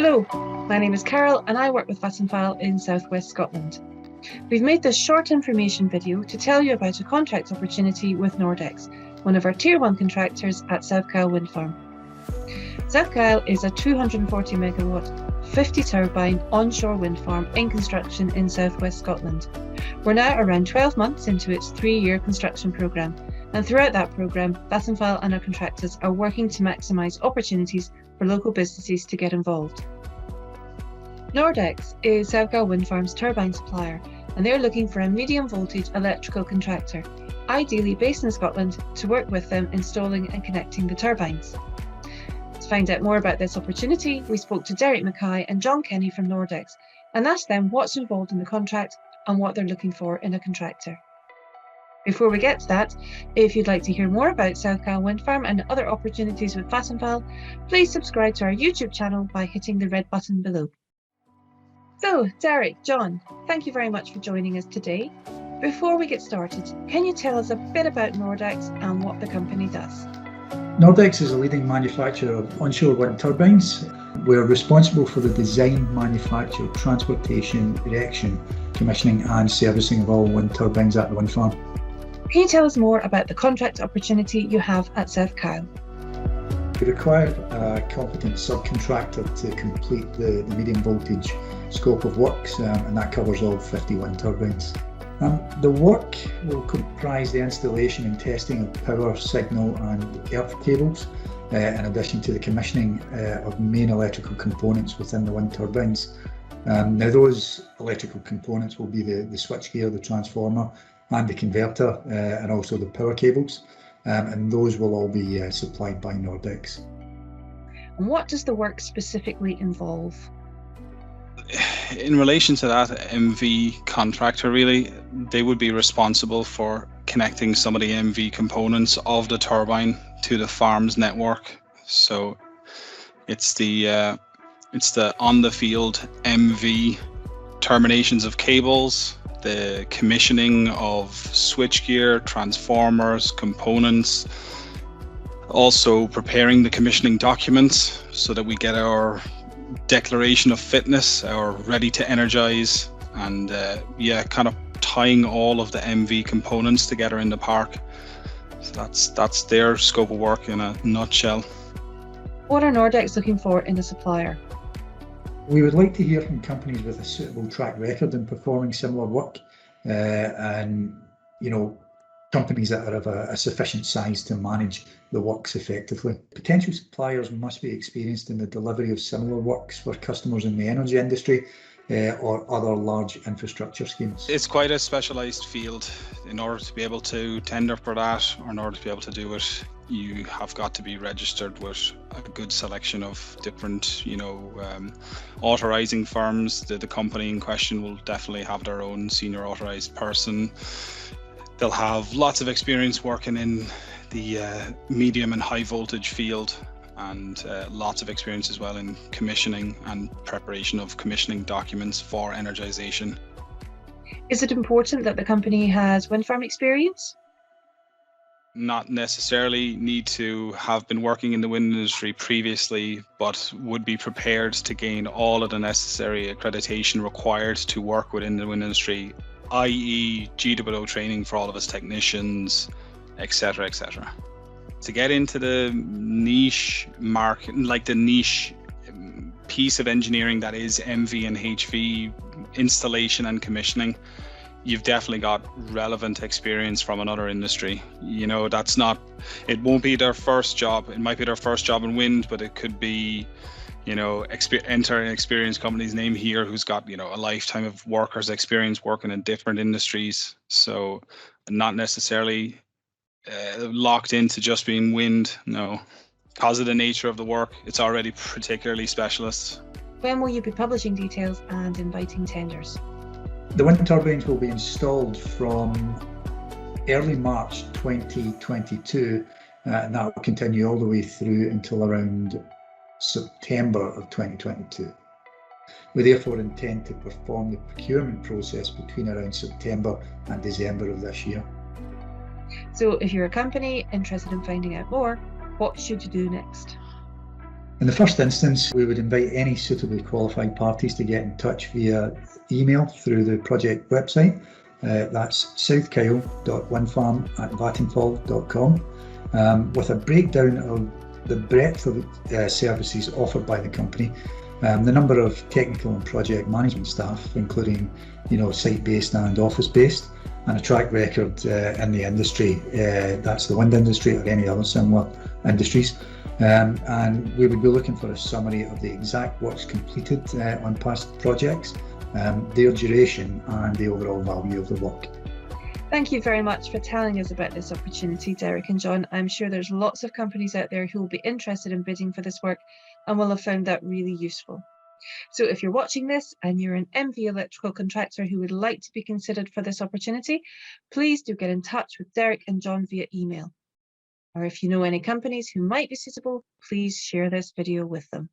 Hello, my name is Carol and I work with Vattenfall in southwest Scotland. We've made this short information video to tell you about a contract opportunity with Nordex, one of our Tier 1 contractors at South Kyle Wind Farm. South Kyle is a 240 megawatt, 50 turbine onshore wind farm in construction in southwest Scotland. We're now around 12 months into its 3-year construction programme, and throughout that programme, Vattenfall and our contractors are working to maximise opportunities for local businesses to get involved. Nordex is South Kyle Wind Farm's turbine supplier, and they're looking for a medium voltage electrical contractor, ideally based in Scotland, to work with them installing and connecting the turbines. To find out more about this opportunity, we spoke to Derek Mackay and John Kenny from Nordex and asked them what's involved in the contract and what they're looking for in a contractor. Before we get to that, if you'd like to hear more about South Kyle Wind Farm and other opportunities with Vattenfall, please subscribe to our YouTube channel by hitting the red button below. So, Derek, John, thank you very much for joining us today. Before we get started, can you tell us a bit about Nordex and what the company does? Nordex is a leading manufacturer of onshore wind turbines. We're responsible for the design, manufacture, transportation, erection, commissioning and servicing of all wind turbines at the wind farm. Can you tell us more about the contract opportunity you have at South Kyle? We require a competent subcontractor to complete the medium voltage scope of works, and that covers all 50 wind turbines. The work will comprise the installation and testing of power, signal and earth cables, in addition to the commissioning of main electrical components within the wind turbines. Now those electrical components will be the switchgear, the transformer and the converter, and also the power cables, and those will all be supplied by Nordex. And what does the work specifically involve? In relation to that MV contractor, really, they would be responsible for connecting some of the MV components of the turbine to the farm's network. So it's the on the field MV terminations of cables, the commissioning of switchgear, transformers, components, also preparing the commissioning documents so that we get our declaration of fitness, our ready to energize, and kind of tying all of the MV components together in the park. So that's their scope of work in a nutshell. What are Nordex looking for in a supplier? We would like to hear from companies with a suitable track record in performing similar work, and companies that are of a sufficient size to manage the works effectively. Potential suppliers must be experienced in the delivery of similar works for customers in the energy industry or other large infrastructure schemes. It's quite a specialised field. In order to be able to tender for that, or in order to be able to do it, you have got to be registered with a good selection of different, authorising firms. The company in question will definitely have their own senior authorised person. They'll have lots of experience working in the medium and high voltage field, and lots of experience as well in commissioning and preparation of commissioning documents for energisation. Is it important that the company has wind farm experience? Not necessarily need to have been working in the wind industry previously, but would be prepared to gain all of the necessary accreditation required to work within the wind industry, i.e. GWO training for all of its technicians, etc., etc. To get into the niche market, like the niche piece of engineering that is MV and HV installation and commissioning, you've definitely got relevant experience from another industry. It won't be their first job. It might be their first job in wind, but it could be, enter an experienced company's name here who's got, a lifetime of workers' experience working in different industries. So not necessarily locked into just being wind, no. Because of the nature of the work, it's already particularly specialist. When will you be publishing details and inviting tenders? The wind turbines will be installed from early March 2022, and that will continue all the way through until around September of 2022. We therefore intend to perform the procurement process between around September and December of this year. So if you're a company interested in finding out more, what should you do next? In the first instance, we would invite any suitably qualified parties to get in touch via email through the project website. That's southkyle.windfarm@vattenfall.com, with a breakdown of the breadth of services offered by the company, the number of technical and project management staff, including site-based and office-based, and a track record in the industry, that's the wind industry or any other similar industries. And we would be looking for a summary of the exact works completed on past projects, their duration and the overall value of the work. Thank you very much for telling us about this opportunity, Derek and John. I'm sure there's lots of companies out there who will be interested in bidding for this work and will have found that really useful. So if you're watching this and you're an MV electrical contractor who would like to be considered for this opportunity, please do get in touch with Derek and John via email. Or if you know any companies who might be suitable, please share this video with them.